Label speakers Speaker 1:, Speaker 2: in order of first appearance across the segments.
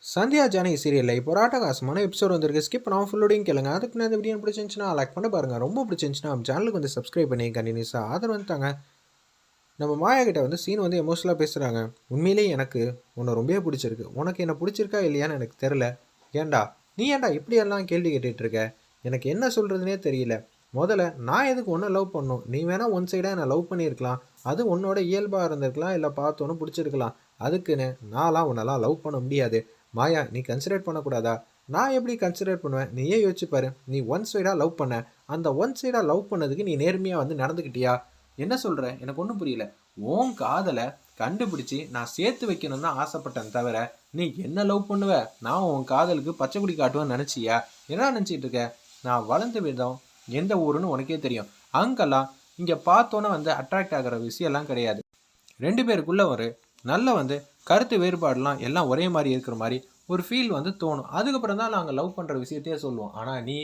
Speaker 1: சந்தியா ஜானகி சீரியலில் இப்போ ஒரு அட்டகாசமான எபிசோட் வந்திருக்கு. ஸ்கிப் பண்ணாமல் ஃபுல்லோடையும் கேளுங்க. அதுக்கு நான் இந்த வீடியோ பிடிச்சிருந்துச்சுன்னா லைக் பண்ண பாருங்கள். ரொம்ப பிடிச்சிருந்துச்சுன்னா நம்ம சேனலுக்கு வந்து சப்ஸ்கிரைப் பண்ணி கண்டினியூஸாக ஆதரவு வந்துட்டாங்க. நம்ம மாயா கிட்ட வந்து சீன் வந்து எமோஷனலாக பேசுகிறாங்க. உண்மையிலேயே எனக்கு உன்னை ரொம்பவே பிடிச்சிருக்கு. உனக்கு என்ன பிடிச்சிருக்கா இல்லையான்னு எனக்கு தெரில. ஏன்டா நீ ஏன்டா இப்படியெல்லாம் கேள்வி கேட்டுட்டு இருக்க? எனக்கு என்ன சொல்கிறதுனே தெரியல. முதல்ல நான் எதுக்கு ஒன்றை லவ் பண்ணணும்? நீ வேணால் ஒன் சைடாக என்னை லவ் பண்ணியிருக்கலாம். அது உன்னோட இயல்பாக இருந்திருக்கலாம், இல்லை பார்த்தோன்னு பிடிச்சிருக்கலாம். அதுக்குன்னு நான்லாம் உன்னெல்லாம் லவ் பண்ண முடியாது. மாயா நீ கன்சிடர் பண்ணக்கூடாதா? நான் எப்படி கன்சிடர் பண்ணுவேன்? நீயே யோசிச்சு பாரு. நீ ஒன் சைடாக லவ் பண்ண. அந்த ஒன் சைடாக லவ் பண்ணதுக்கு நீ நேர்மையாக வந்து நடந்துக்கிட்டியா? என்ன சொல்கிற? எனக்கு ஒன்றும் புரியல. உன் காதலை கண்டுபிடிச்சி நான் சேர்த்து வைக்கணும்னு தான் ஆசைப்பட்டேன் தவிர நீ என்ன லவ் பண்ணுவ, நான் உன் காதலுக்கு பச்சை குடி காட்டுவேன்னு நினச்சியா? என்ன நினச்சிட்டு இருக்க? நான் வளர்ந்த விதம் எந்த ஊருன்னு உனக்கே தெரியும். அங்கெல்லாம் இங்கே பார்த்தோன்னே வந்து அட்ராக்ட் ஆகிற விஷயம்லாம் கிடையாது. ரெண்டு பேருக்குள்ள ஒரு நல்ல வந்து கருத்து வேறுபாடுலாம் எல்லாம் ஒரே மாதிரி இருக்கிற மாதிரி ஒரு ஃபீல் வந்து தோணும். அதுக்கப்புறம் தான் நாங்கள் லவ் பண்ணுற விஷயத்தையே சொல்லுவோம். ஆனால் நீ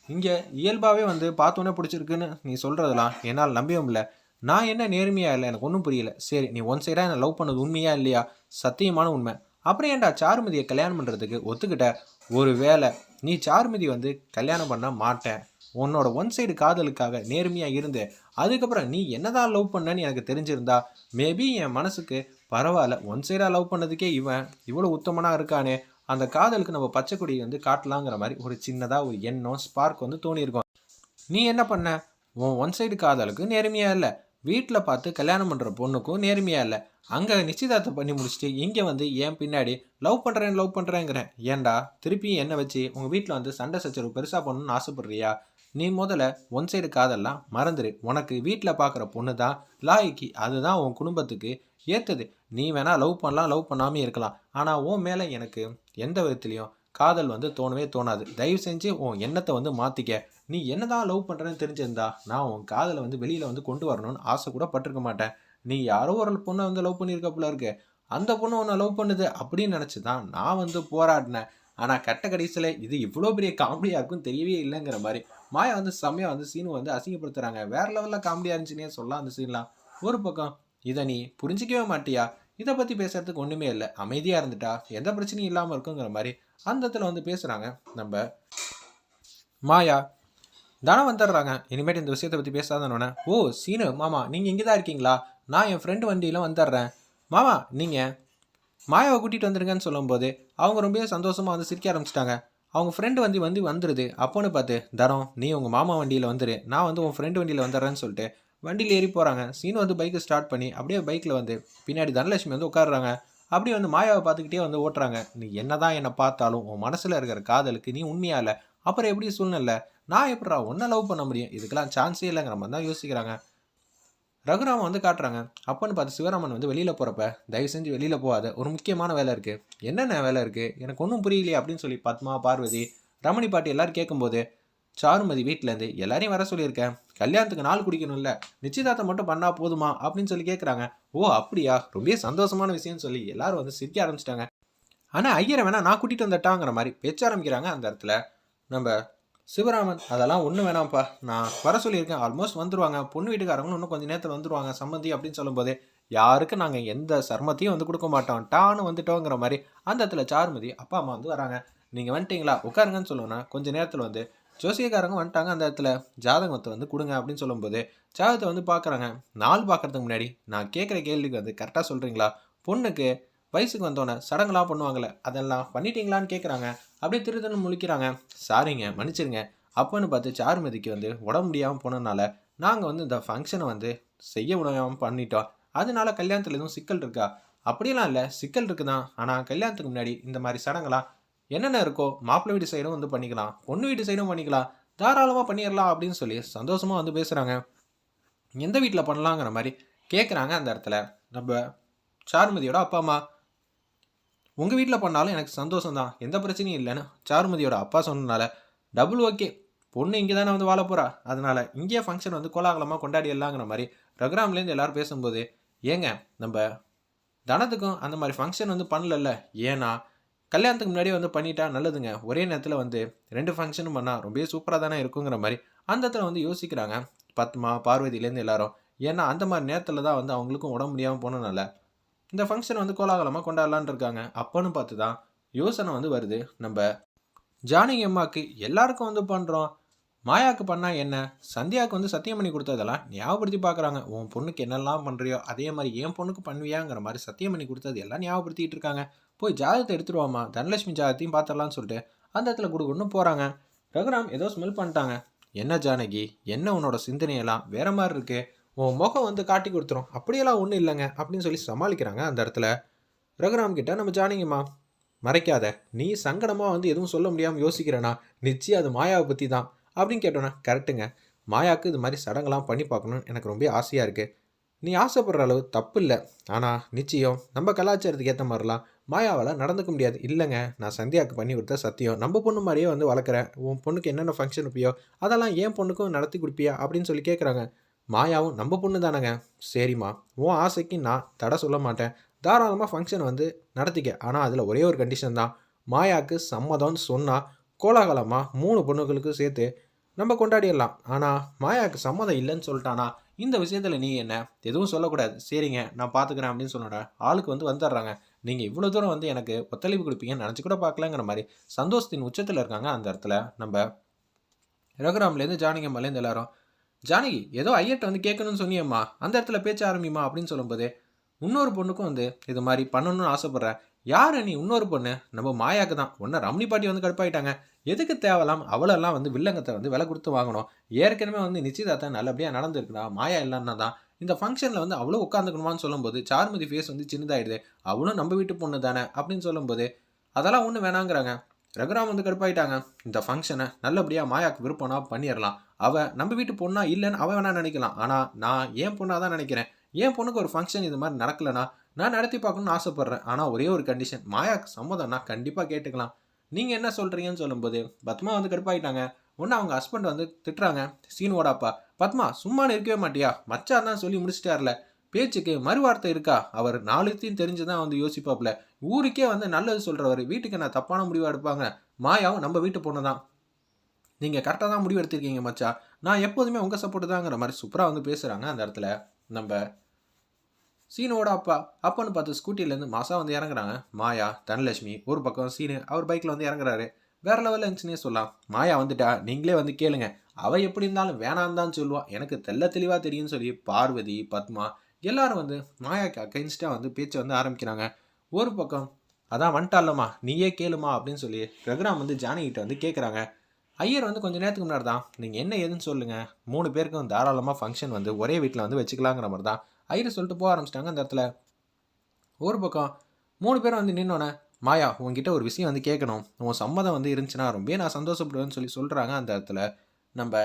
Speaker 1: இங்கே இயல்பாகவே வந்து பார்த்தோன்னே பிடிச்சிருக்குன்னு நீ சொல்கிறதெல்லாம் என்னால் நம்பவும் இல்லை. நான் என்ன நேர்மையாக இல்லை, எனக்கு ஒன்றும் புரியல. சரி, நீ ஒன் சைடாக என்னை லவ் பண்ணது உண்மையா இல்லையா? சத்தியமான உண்மை. அப்புறம் ஏன்டா சாருமதியை கல்யாணம் பண்ணுறதுக்கு ஒத்துக்கிட்ட? ஒரு வேளை நீ சாருமதி வந்து கல்யாணம் பண்ண மாட்டேன், உன்னோட ஒன் சைடு காதலுக்காக நேர்மையாக இருந்து அதுக்கப்புறம் நீ என்னதான் லவ் பண்ணன்னு எனக்கு தெரிஞ்சிருந்தா மேபி என் மனசுக்கு பரவாயில்ல, ஒன் சைடாக லவ் பண்ணதுக்கே இவன் இவ்வளோ உத்தமனாக இருக்கானே, அந்த காதலுக்கு நம்ம பச்சை கொடி வந்து காட்டலாங்கிற மாதிரி ஒரு சின்னதாக ஒரு எண்ணம் ஸ்பார்க் வந்து தோணியிருக்கும். நீ என்ன பண்ண? உன் ஒன் சைடு காதலுக்கு நேர்மையாக இல்லை, வீட்டில் பார்த்து கல்யாணம் பண்ணுற பொண்ணுக்கும் நேர்மையாக இல்லை. அங்கே நிச்சயதார்த்தம் பண்ணி முடிச்சுட்டு இங்கே வந்து ஏன் பின்னாடி லவ் பண்ணுறேங்கிறேன். ஏன்டா திருப்பி என்ன வச்சு உங்கள் வீட்டில் வந்து சண்டை சச்சரவு பெருசாக பண்ணணும்னு ஆசைப்படுறியா? நீ முதல்ல ஒன் சைடு காதெல்லாம் மறந்துடு. உனக்கு வீட்டில் பார்க்குற பொண்ணு தான் லாய்க்கு, அதுதான் உன் குடும்பத்துக்கு ஏற்றது. நீ வேணால் லவ் பண்ணலாம், லவ் பண்ணாமே இருக்கலாம். ஆனால் உன் மேலே எனக்கு எந்த விதத்துலையும் காதல் வந்து தோணவே தோணாது. தயவு செஞ்சு உன் எண்ணத்தை வந்து மாற்றிக்க. நீ என்னதான் லவ் பண்ணுறேன்னு தெரிஞ்சிருந்தா நான் உன் காதலை வந்து வெளியில் வந்து கொண்டு வரணும்னு ஆசை கூட பட்டிருக்க மாட்டேன். நீ யாரோ ஒரு பொண்ணை வந்து லவ் பண்ணியிருக்கப்பல இருக்கு, அந்த பொண்ணு உன்னை லவ் பண்ணுது அப்படின்னு நினச்சி தான் நான் வந்து போராடினேன். ஆனால் கட்ட கடைசியில் இது இவ்வளோ பெரிய காமெடியாக இருக்கும் தெரியவே இல்லைங்கிற மாதிரி மாயா வந்து செம்மையாக வந்து சீனு வந்து அசிங்கப்படுத்துகிறாங்க. வேறு லெவலில் காமெடியாக இருந்துச்சுன்னே சொல்லலாம் அந்த சீன்லாம். ஒரு பக்கம் இதை நீ புரிஞ்சிக்கவே மாட்டியா? இதை பற்றி பேசுறதுக்கு ஒன்றுமே இல்லை, அமைதியாக இருந்துட்டா எந்த பிரச்சனையும் இல்லாமல் இருக்குங்கிற மாதிரி அந்த இடத்துல வந்து பேசுகிறாங்க நம்ம மாயா. தானே வந்துடுறாங்க. இனிமேட்டு இந்த விஷயத்தை பற்றி பேசாதானோன்னே, ஓ சீனு மாமா நீங்கள் இங்கே தான் இருக்கீங்களா? நான் என் ஃப்ரெண்டு வண்டியில் வந்துடுறேன் மாமா, நீங்கள் மாயாவை கூட்டிகிட்டு வந்துருங்கன்னு சொல்லும்போது அவங்க ரொம்ப சந்தோஷமாக வந்து சிரிக்க ஆரம்பிச்சிட்டாங்க. அவங்க ஃப்ரெண்டு வந்துடுது. அப்போன்னு பார்த்து, தரம் நீ உங்கள் மாமா வண்டியில் வந்துடு, நான் வந்து உன் ஃப்ரெண்டு வண்டியில் வந்துடுறேன்னு சொல்லிட்டு வண்டியில் ஏறி போகிறாங்க. சீனு வந்து பைக்கை ஸ்டார்ட் பண்ணி அப்படியே பைக்கில் வந்து பின்னாடி தனலட்சுமி வந்து உட்காடுறாங்க. அப்படியே வந்து மாயாவை பார்த்துக்கிட்டே வந்து ஓட்டுறாங்க. நீ என்னதான் என்னை பார்த்தாலும் உன் மனசில் இருக்கிற காதலுக்கு நீ உண்மையா இல்லை, அப்புறம் எப்படி சூழ்நிலை? நான் எப்படா ஒன்றை லவ் பண்ண முடியும்? இதுக்கெல்லாம் சான்ஸே இல்லைங்கிற மாதிரி தான் யோசிக்கிறாங்க. ரகுராமன் வந்து காட்டுறாங்க. அப்போன்னு பார்த்து சிவராமன் வந்து வெளியில் போகிறப்ப, தயவு செஞ்சு வெளியில் போகாத, ஒரு முக்கியமான வேலை இருக்குது. என்னென்ன வேலை இருக்குது எனக்கு ஒன்றும் புரியலையே அப்படின்னு சொல்லி பத்மா, பார்வதி, ரமணி பாட்டி எல்லோரும் கேட்கும்போது, சாருமதி வீட்டிலேருந்து எல்லாரையும் வர சொல்லியிருக்கேன், கல்யாணத்துக்கு நாள் குடிக்கணும்ல, நிச்சயதார்த்தம் மட்டும் பண்ணால் போதுமா அப்படின்னு சொல்லி கேட்குறாங்க. ஓ அப்படியா, ரொம்ப சந்தோஷமான விஷயம்னு சொல்லி எல்லாரும் வந்து சிரிக்க ஆரம்பிச்சிட்டாங்க. ஆனால் ஐயரை வேணா நான் கூட்டிகிட்டு வந்துட்டாங்கிற மாதிரி பேச்ச ஆரம்பிக்கிறாங்க. அந்த இடத்துல நம்ம சிவராமன், அதெல்லாம் ஒன்றும் வேணாம்ப்பா, நான் வர சொல்லியிருக்கேன், ஆல்மோஸ்ட் வந்துடுவாங்க, பொண்ணு வீட்டுக்காரங்களும் இன்னும் கொஞ்சம் நேரத்தில் வந்துடுவாங்க சம்மந்தி அப்படின்னு சொல்லும்போது, யாருக்கு நாங்கள் எந்த சர்மத்தையும் வந்து கொடுக்க மாட்டோம், டான்னு வந்துட்டோங்கிற மாதிரி அந்த இடத்துல சாருமதி அப்பா அம்மா வந்து வராங்க. நீங்கள் வந்துட்டீங்களா, உட்காருங்கன்னு சொல்லுவோன்னா கொஞ்சம் நேரத்தில் வந்து ஜோசியக்காரங்க வந்துட்டாங்க. அந்த இடத்துல ஜாதகத்தை வந்து கொடுங்க அப்படின்னு சொல்லும்போது ஜாதகத்தை வந்து பார்க்குறாங்க. நாள் பார்க்குறதுக்கு முன்னாடி நான் கேட்குற கேள்விக்கு வந்து கரெக்டாக சொல்கிறீங்களா? பொண்ணுக்கு வயசுக்கு வந்தோன்னே சடங்கெல்லாம் பண்ணுவாங்களே, அதெல்லாம் பண்ணிட்டீங்களான்னு கேட்குறாங்க. அப்படியே திருத்தன்னு முழிக்கிறாங்க. சாரிங்க மன்னிச்சிருங்க. அப்போன்னு பார்த்து சாருமதிக்கு வந்து உடம்பு முடியாமல் போனதுனால நாங்கள் வந்து இந்த ஃபங்க்ஷனை வந்து செய்ய முடியாமல் பண்ணிட்டோம். அதனால கல்யாணத்தில் எதுவும் சிக்கல் இருக்கா? அப்படியெல்லாம் இல்லை, சிக்கல் இருக்குதான். ஆனால் கல்யாணத்துக்கு முன்னாடி இந்த மாதிரி சடங்கெல்லாம் என்னென்ன இருக்கோ மாப்பிள்ளை வீட்டு சைடும் வந்து பண்ணிக்கலாம், பொண்ணு வீட்டு சைடும் பண்ணிக்கலாம், தாராளமாக பண்ணிடலாம் அப்படின்னு சொல்லி சந்தோஷமாக வந்து பேசுகிறாங்க. எந்த வீட்டில் பண்ணலாங்கிற மாதிரி கேட்குறாங்க. அந்த இடத்துல நம்ம சாருமதியோட அப்பா அம்மா, உங்கள் வீட்டில் பண்ணாலும் எனக்கு சந்தோஷம் தான், எந்த பிரச்சனையும் இல்லைன்னு சாருமதியோட அப்பா சொன்னனால, டபுள் ஓகே, பொண்ணு இங்கே தானே வந்து வாழ போகிறா, அதனால் இங்கேயே ஃபங்க்ஷன் வந்து கோலாகலமாக கொண்டாடிடலாங்கிற மாதிரி ரகுராம்லேருந்து எல்லோரும் பேசும்போது, ஏங்க நம்ம தனத்துக்கும் அந்த மாதிரி ஃபங்க்ஷன் வந்து பண்ணலல்ல, ஏன்னா கல்யாணத்துக்கு முன்னாடியே வந்து பண்ணிட்டா நல்லதுங்க, ஒரே நேரத்தில் வந்து 2 ஃபங்க்ஷனும் பண்ணால் ரொம்ப சூப்பராக தானே இருக்குங்கிற மாதிரி அந்த இடத்துல வந்து யோசிக்கிறாங்க பத்மா, பார்வதியிலேருந்து எல்லாரும். ஏன்னா அந்த மாதிரி நேரத்தில் தான் வந்து அவங்களுக்கும் உடம்பு முடியாமல் போனதுனால இந்த ஃபங்க்ஷன் வந்து கோலாகலமாக கொண்டாடலான் இருக்காங்க. அப்போன்னு பார்த்து தான் யோசனை வந்து வருது. நம்ம ஜானகி அம்மாவுக்கு எல்லாருக்கும் வந்து பண்ணுறோம், மாயாவுக்கு பண்ணால் என்ன, சந்தியாவுக்கு வந்து சத்தியம் பண்ணி கொடுத்ததெல்லாம் ஞாபகப்படுத்தி பார்க்குறாங்க. உன் பொண்ணுக்கு என்னெல்லாம் பண்ணுறியோ அதே மாதிரி என் பொண்ணுக்கு பண்ணுவியாங்கிற மாதிரி சத்தியம் பண்ணி கொடுத்தது எல்லாம் ஞாபகப்படுத்திட்டு இருக்காங்க. போய் ஜாதகத்தை எடுத்துருவாமா, தனலட்சுமி ஜாதகத்தையும் பார்த்துடலான்னு சொல்லிட்டு அந்த இடத்துல குடுகுடுன்னு போகிறாங்க. ரகுராம் ஏதோ ஸ்மெல் பண்ணிட்டாங்க. என்ன ஜானகி, என்ன உன்னோட சிந்தனையெல்லாம் வேற மாதிரி இருக்கு, உன் முகம் வந்து காட்டி கொடுத்துரும், அப்படியெல்லாம் ஒன்றும் இல்லைங்க அப்படின்னு சொல்லி சமாளிக்கிறாங்க. அந்த இடத்துல ரகுராம் கிட்ட நம்ம ஜானகிம்மா, மறைக்காத, நீ சங்கடமாக வந்து எதுவும் சொல்ல முடியாமல் யோசிக்கிறேனா, நிச்சயம் அது மாயாவை பற்றி தான் அப்படின்னு கேட்டோன்னே, கரெக்டுங்க, மாயாவுக்கு இது மாதிரி சடங்கெல்லாம் பண்ணி பார்க்கணுன்னு எனக்கு ரொம்ப ஆசையாக இருக்குது. நீ ஆசைப்படுற அளவு தப்பு இல்லை, ஆனால் நிச்சயம் நம்ம கலாச்சாரத்துக்கு ஏற்ற மாதிரிலாம் மாயாவால் நடந்துக்க முடியாது. இல்லைங்க, நான் சந்தியாவுக்கு பண்ணி கொடுத்த சத்தியம், நம்ம பொண்ணு மாதிரியே வந்து வளர்க்குறேன், உன் பொண்ணுக்கு என்னென்ன ஃபங்க்ஷன் இருப்பியோ அதெல்லாம் என் பொண்ணுக்கும் நடத்தி கொடுப்பியா அப்படின்னு சொல்லி கேட்குறாங்க. மாயாவும் நம்ம பொண்ணு தானேங்க, சரிம்மா, உன் ஆசைக்கு நான் தடை சொல்ல மாட்டேன், தாராளமாக ஃபங்க்ஷன் வந்து நடத்திக்க, ஆனால் அதில் ஒரே ஒரு கண்டிஷன் தான், மாயாவுக்கு சம்மதம்னு சொன்னால் கோலாகலமாக 3 பொண்ணுகளுக்கு சேர்த்து நம்ம கொண்டாடிடலாம். ஆனால் மாயாவுக்கு சம்மதம் இல்லைன்னு சொல்லிட்டானா இந்த விஷயத்தில் நீ என்ன எதுவும் சொல்லக்கூடாது, சரிங்க நான் பார்த்துக்கிறேன் அப்படின்னு சொன்னோட ஆளுக்கு வந்து வந்துடுறாங்க. நீங்கள் இவ்வளோ தூரம் வந்து எனக்கு ஒத்துழைப்பு கொடுப்பீங்கன்னு நினச்சி கூட பார்க்கலங்கிற மாதிரி சந்தோஷத்தின் உச்சத்தில் இருக்காங்க. அந்த இடத்துல நம்ம ரகுராம்லேருந்து ஜானகி அம்மாலேருந்து எல்லாரும், ஜானகி ஏதோ ஐயர்கிட்ட வந்து கேட்கணும்னு சொன்னியம்மா, அந்த இடத்துல பேச்ச ஆரம்பிமா அப்படின்னு சொல்லும்போது, இன்னொரு பொண்ணுக்கும் வந்து இது மாதிரி பண்ணணும்னு ஆசைப்பட்றேன். யார் நீ இன்னொரு பொண்ணு, நம்ம மாயாக்கு தான், ஒன்று ரமணி பாட்டி வந்து கடுப்பாயிட்டாங்க, எதுக்கு தேவலாம் அவளெல்லாம் வந்து வில்லங்கத்தை வந்து விலை கொடுத்து வாங்கணும், ஏற்கனவே வந்து நிச்சயதார்த்தம் நல்லபடியாக நடந்திருக்குதா, மாயா இல்லைன்னா தான் இந்த ஃபங்க்ஷனில் வந்து அவ்வளோ உட்காந்துக்கணுமான்னு சொல்லும்போது சாருமதி ஃபேஸ் வந்து சின்னதாயிடுது, அவளும் நம்ம வீட்டு பொண்ணு தானே அப்படின்னு சொல்லும்போது அதெல்லாம் ஒன்றும் வேணாங்கிறாங்க. ரகுராம் வந்து கடுப்பாயிட்டாங்க, இந்த ஃபங்க்ஷனை நல்லபடியாக மாயாக்கு விருப்பம்னா பண்ணிடலாம், அவள் நம்ம வீட்டு பொண்ணா இல்லைன்னு அவன் வேணா நினைக்கலாம், ஆனால் நான் என் பொண்ணாக தான் நினைக்கிறேன், என் பொண்ணுக்கு ஒரு ஃபங்க்ஷன் இது மாதிரி நடக்கலைன்னா நான் நடத்தி பார்க்கணும்னு ஆசைப்பட்றேன், ஆனால் ஒரே ஒரு கண்டிஷன், மாயாக்கு சம்மதம்னா கண்டிப்பாக கேட்டுக்கலாம், நீங்கள் என்ன சொல்கிறீங்கன்னு சொல்லும்போது பத்மா வந்து கடுப்பாயிட்டாங்க. ஒன்று அவங்க ஹஸ்பண்ட் வந்து திட்டுறாங்க, சீனோட அப்பா, பத்மா சும்மானு இருக்கவே மாட்டியா, மச்சான் தான் சொல்லி முடிச்சிட்டார்ல, பேச்சுக்கு மறுவார்த்தை இருக்கா, அவர் நாலுத்தையும் தெரிஞ்சு தான் வந்து யோசிப்பாப்புல, ஊருக்கே வந்து நல்லது சொல்கிறவர் வீட்டுக்கு நான் தப்பான முடிவாக எடுப்பாங்க, மாயாவும் நம்ம வீட்டு பொண்ணு தான், நீங்கள் கரெக்டாக தான் முடிவு எடுத்திருக்கீங்க மச்சா, நான் எப்போதுமே உங்கள் சப்போர்ட்டு தாங்கிற மாதிரி சூப்பராக வந்து பேசுகிறாங்க. அந்த இடத்துல நம்ம சீனோட அப்பா அப்பன்னு பார்த்து ஸ்கூட்டிலேருந்து மாசா வந்து இறங்குறாங்க. மாயா, தனலட்சுமி, ஒரு பக்கம் சீனு அவர் பைக்கில் வந்து இறங்குறாரு. வேற லெவலில் இருந்துச்சுன்னே சொல்லலாம். மாயா வந்துட்டா, நீங்களே வந்து கேளுங்க, அவள் எப்படி இருந்தாலும் வேணான்னு தான் சொல்லுவாள், எனக்கு தெல்ல தெளிவாக தெரியும்னு சொல்லி பார்வதி, பத்மா எல்லாரும் வந்து மாயாக்கு அகைன்ஸ்டாக வந்து பேச்சை வந்து ஆரம்பிக்கிறாங்க. ஒரு பக்கம் அதான் வந்துட்டாலம்மா நீயே கேளுமா அப்படின்னு சொல்லி ரகுராம் வந்து ஜானகிட்ட வந்து கேட்குறாங்க. ஐயர் வந்து கொஞ்சம் நேரத்துக்கு முன்னாடி தான், நீங்கள் என்ன ஏதுன்னு சொல்லுங்கள், 3 பேருக்கும் தாராளமாக ஃபங்க்ஷன் வந்து ஒரே வீட்டில் வந்து வச்சுக்கலாங்கிற மாதிரி தான் ஐயர் சொல்லிட்டு போக ஆரம்பிச்சிட்டாங்க. அந்த இடத்துல ஒரு பக்கம் 3 பேரும் வந்து நின்னோன்னே, மாயா உங்ககிட்ட ஒரு விஷயம் வந்து கேட்கணும், உன் சம்மதம் வந்து இருந்துச்சுன்னா ரொம்ப நான் சந்தோஷப்படுவேன்னு சொல்லி சொல்கிறாங்க. அந்த இடத்துல நம்ம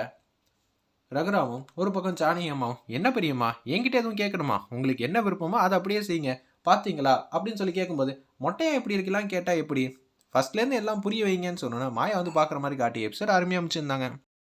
Speaker 1: ரகுராமும் ஒரு பக்கம் ஜானகி அம்மாவும், என்ன பெரியம்மா என்கிட்ட எதுவும் கேட்கணுமா, உங்களுக்கு என்ன விருப்பமோ அதை அப்படியே செய்யுங்க, பார்த்தீங்களா அப்படின்னு சொல்லி கேட்கும்போது, மொட்டையா எப்படி இருக்கலாம் கேட்டால் எப்படி, ஃபர்ஸ்ட்லேருந்து எல்லாம் புரிய வைங்கன்னு சொன்னோன்னா மாயா வந்து பார்க்குற மாதிரி காட்டி எபிசோட் அருமையாக அமைச்சிருந்தாங்க.